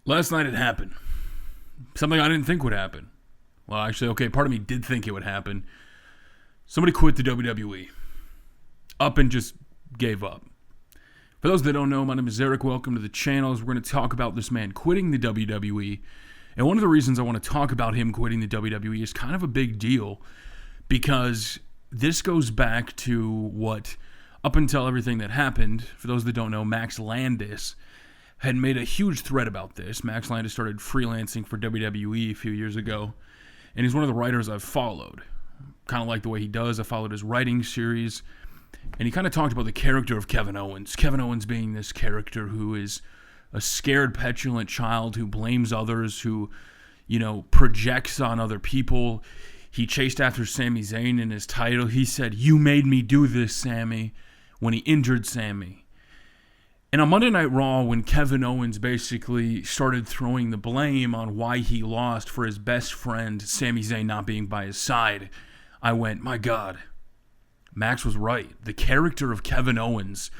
Last night it happened. Something I didn't think would happen. Well, actually, okay, part of me did think it would happen. Somebody quit the WWE. Up and just gave up. For those that don't know, my name is Eric. Welcome to the channel. We're going to talk about this man quitting the WWE. And one of the reasons I want to talk about him quitting the WWE is kind of a big deal, because this goes back to what, up until everything that happened, for those that don't know, Max Landis had made a huge thread about this. Max Landis started freelancing for WWE a few years ago, and he's one of the writers I've followed. Kind of like the way he does. I followed his writing series, and he kind of talked about the character of Kevin Owens. Kevin Owens being this character who is a scared, petulant child who blames others, who, projects on other people. He chased after Sami Zayn in his title. He said, "You made me do this, Sami," when he injured Sami. And on Monday Night Raw, when Kevin Owens basically started throwing the blame on why he lost for his best friend, Sami Zayn, not being by his side, I went, my God, Max was right. The character of Kevin Owens,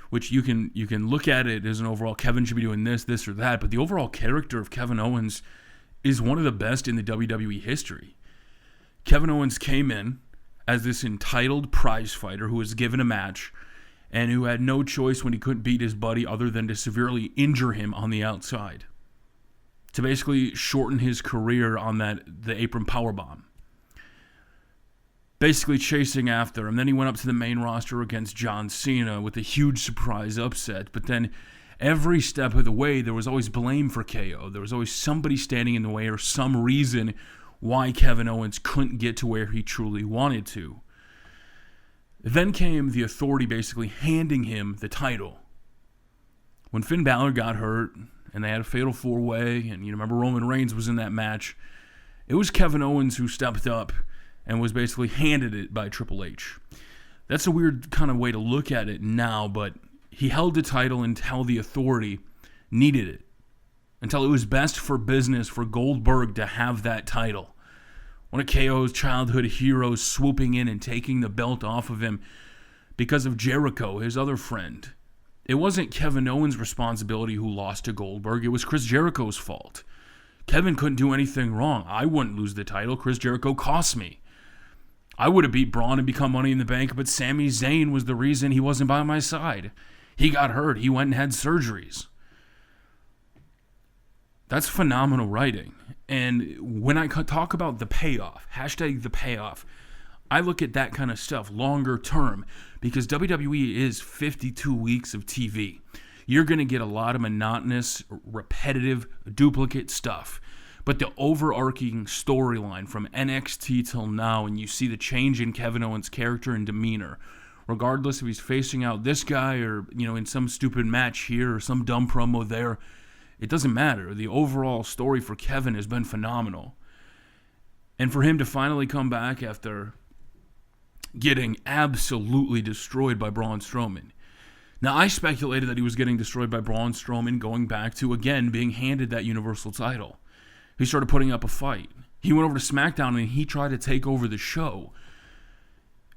which you can look at it as an overall, Kevin should be doing this or that, but the overall character of Kevin Owens is one of the best in the WWE history. Kevin Owens came in as this entitled prize fighter who was given a match and who had no choice when he couldn't beat his buddy other than to severely injure him on the outside, to basically shorten his career on the apron powerbomb. Basically chasing after him. Then he went up to the main roster against John Cena with a huge surprise upset. But then every step of the way, there was always blame for KO. There was always somebody standing in the way or some reason why Kevin Owens couldn't get to where he truly wanted to. Then came the Authority basically handing him the title. When Finn Balor got hurt and they had a fatal four-way, and you remember Roman Reigns was in that match, it was Kevin Owens who stepped up and was basically handed it by Triple H. That's a weird kind of way to look at it now, but he held the title until the Authority needed it, until it was best for business for Goldberg to have that title. One of KO's childhood heroes swooping in and taking the belt off of him because of Jericho, his other friend. It wasn't Kevin Owens' responsibility who lost to Goldberg. It was Chris Jericho's fault. Kevin couldn't do anything wrong. I wouldn't lose the title. Chris Jericho cost me. I would have beat Braun and become Money in the Bank, but Sami Zayn was the reason he wasn't by my side. He got hurt. He went and had surgeries. That's phenomenal writing. And when I talk about the payoff, hashtag the payoff, I look at that kind of stuff longer term, because WWE is 52 weeks of TV. You're going to get a lot of monotonous, repetitive, duplicate stuff. But the overarching storyline from NXT till now, and you see the change in Kevin Owens' character and demeanor, regardless if he's facing out this guy or, in some stupid match here or some dumb promo there, it doesn't matter. The overall story for Kevin has been phenomenal. And for him to finally come back after getting absolutely destroyed by Braun Strowman. Now, I speculated that he was getting destroyed by Braun Strowman going back to, again, being handed that Universal title. He started putting up a fight. He went over to SmackDown and he tried to take over the show.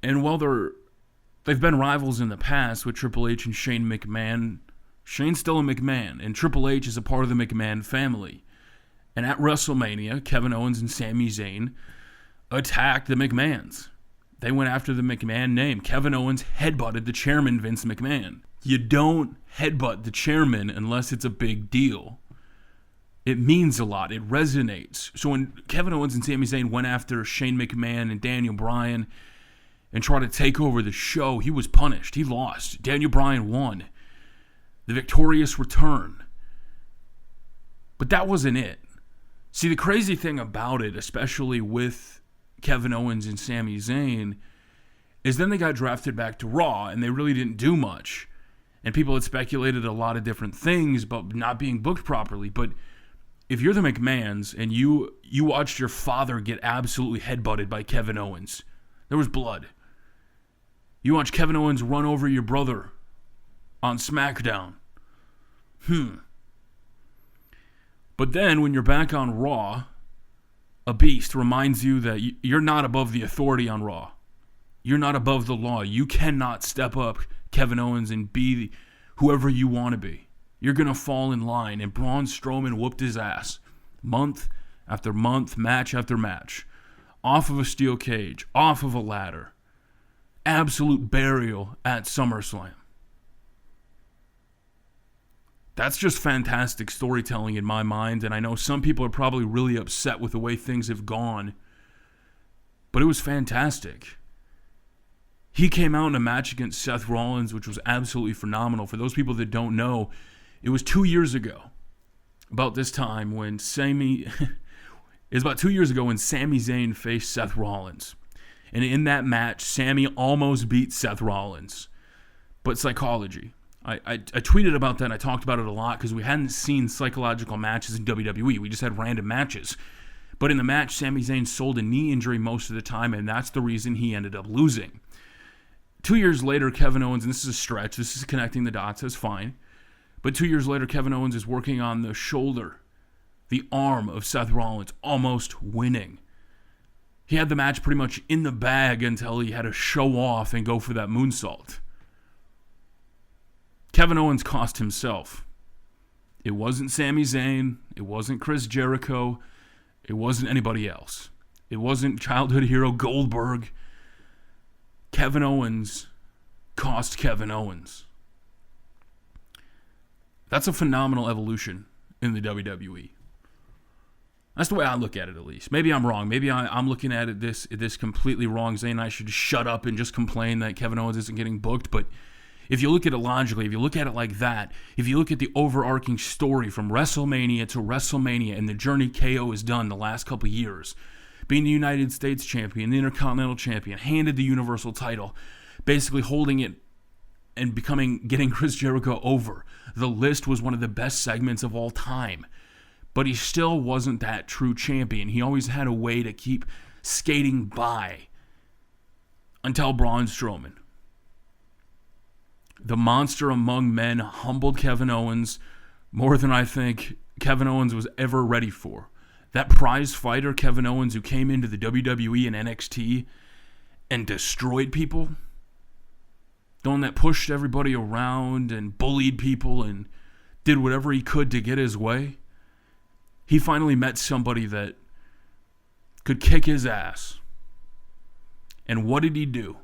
And while they've been rivals in the past with Triple H and Shane McMahon, Shane's still a McMahon, and Triple H is a part of the McMahon family. And at WrestleMania, Kevin Owens and Sami Zayn attacked the McMahons. They went after the McMahon name. Kevin Owens headbutted the chairman, Vince McMahon. You don't headbutt the chairman unless it's a big deal. It means a lot. It resonates. So when Kevin Owens and Sami Zayn went after Shane McMahon and Daniel Bryan and tried to take over the show, he was punished. He lost. Daniel Bryan won. The victorious return. But that wasn't it. See, the crazy thing about it, especially with Kevin Owens and Sami Zayn, is then they got drafted back to Raw, and they really didn't do much. And people had speculated a lot of different things about not being booked properly. But if you're the McMahons and you watched your father get absolutely headbutted by Kevin Owens, there was blood. You watched Kevin Owens run over your brother on SmackDown. But then when you're back on Raw, a beast reminds you that you're not above the Authority on Raw. You're not above the law. You cannot step up, Kevin Owens, and be whoever you want to be. you're going to fall in line. And Braun Strowman whooped his ass month after month, match after match. Off of a steel cage, off of a ladder. Absolute burial at SummerSlam. That's just fantastic storytelling in my mind, and I know some people are probably really upset with the way things have gone, but it was fantastic. He came out in a match against Seth Rollins, which was absolutely phenomenal. For those people that don't know, it was 2 years ago, about this time, when Sami Zayn faced Seth Rollins. And in that match, Sami almost beat Seth Rollins. But psychology. I tweeted about that and I talked about it a lot because we hadn't seen psychological matches in WWE. We just had random matches. But in the match, Sami Zayn sold a knee injury most of the time, and that's the reason he ended up losing. 2 years later, Kevin Owens, and this is a stretch, this is connecting the dots, that's fine. But 2 years later, Kevin Owens is working on the shoulder, the arm of Seth Rollins, almost winning. He had the match pretty much in the bag until he had to show off and go for that moonsault. Kevin Owens cost himself. It wasn't Sami Zayn. It wasn't Chris Jericho. It wasn't anybody else. It wasn't childhood hero Goldberg. Kevin Owens cost Kevin Owens. That's a phenomenal evolution in the WWE. That's the way I look at it, at least. Maybe I'm wrong. Maybe I'm looking at it this completely wrong. Zayn and I should just shut up and just complain that Kevin Owens isn't getting booked. But if you look at it logically, if you look at it like that, if you look at the overarching story from WrestleMania to WrestleMania and the journey KO has done the last couple years, being the United States champion, the Intercontinental champion, handed the Universal title, basically holding it and getting Chris Jericho over. The list was one of the best segments of all time. But he still wasn't that true champion. He always had a way to keep skating by until Braun Strowman. The monster among men humbled Kevin Owens more than I think Kevin Owens was ever ready for. That prize fighter, Kevin Owens, who came into the WWE and NXT and destroyed people, the one that pushed everybody around and bullied people and did whatever he could to get his way, he finally met somebody that could kick his ass. And what did he do?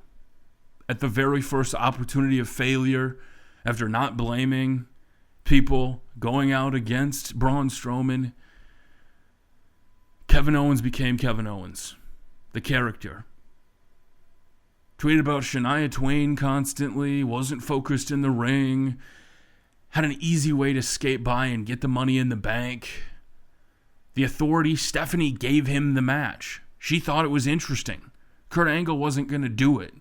At the very first opportunity of failure, after not blaming people, going out against Braun Strowman, Kevin Owens became Kevin Owens, the character. Tweeted about Shania Twain constantly, wasn't focused in the ring, had an easy way to skate by and get the money in the bank. The Authority, Stephanie, gave him the match. She thought it was interesting. Kurt Angle wasn't going to do it.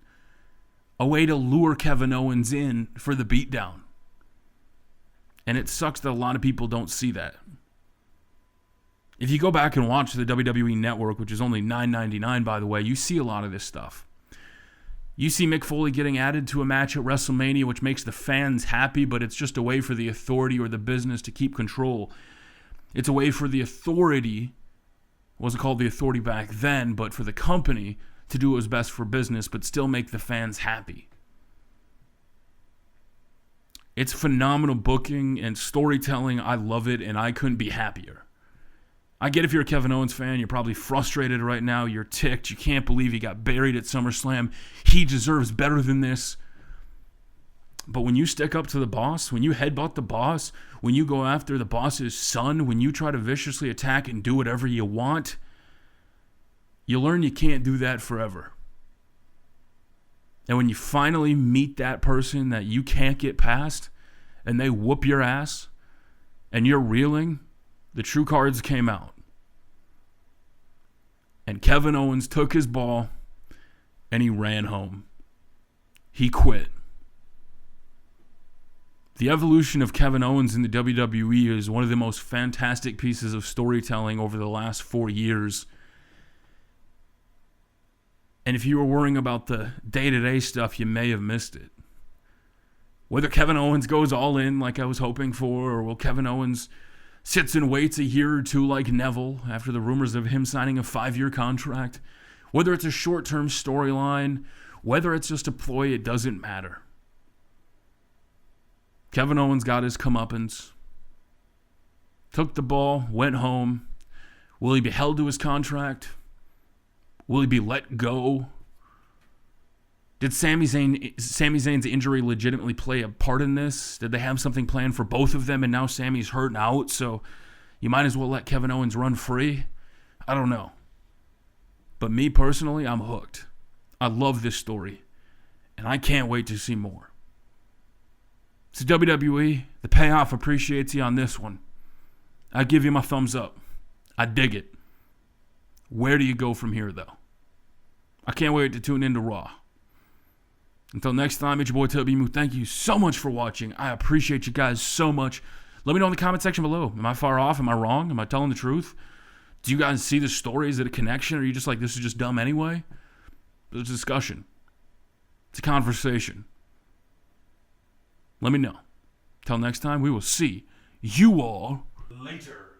A way to lure Kevin Owens in for the beatdown. And it sucks that a lot of people don't see that. If you go back and watch the WWE Network, which is only $9.99 by the way, you see a lot of this stuff. You see Mick Foley getting added to a match at WrestleMania, which makes the fans happy, but it's just a way for the Authority or the business to keep control. It's a way for the Authority, wasn't called the Authority back then, but for the company to do what was best for business, but still make the fans happy. It's phenomenal booking and storytelling. I love it, and I couldn't be happier. I get if you're a Kevin Owens fan, you're probably frustrated right now. You're ticked. You can't believe he got buried at SummerSlam. He deserves better than this. But when you stick up to the boss, when you headbutt the boss, when you go after the boss's son, when you try to viciously attack and do whatever you want, you learn you can't do that forever. And when you finally meet that person that you can't get past, and they whoop your ass, and you're reeling, the true cards came out. And Kevin Owens took his ball, and he ran home. He quit. The evolution of Kevin Owens in the WWE is one of the most fantastic pieces of storytelling over the last 4 years. And if you were worrying about the day-to-day stuff, you may have missed it. Whether Kevin Owens goes all in like I was hoping for, or will Kevin Owens sits and waits a year or two like Neville after the rumors of him signing a 5-year contract, whether it's a short-term storyline, whether it's just a ploy, it doesn't matter. Kevin Owens got his comeuppance. took the ball, went home. Will he be held to his contract? Will he be let go? Did Sami Zayn's injury legitimately play a part in this? Did they have something planned for both of them, and now Sami's hurt and out, so you might as well let Kevin Owens run free? I don't know. But me personally, I'm hooked. I love this story, and I can't wait to see more. So WWE, the payoff appreciates you on this one. I give you my thumbs up. I dig it. Where do you go from here, though? I can't wait to tune into Raw. Until next time, it's your boy Toby Moo. Thank you so much for watching. I appreciate you guys so much. Let me know in the comment section below. Am I far off? Am I wrong? Am I telling the truth? Do you guys see the story? Is it a connection? Or are you just like, this is just dumb anyway? It's a discussion. It's a conversation. Let me know. Till next time, we will see you all later.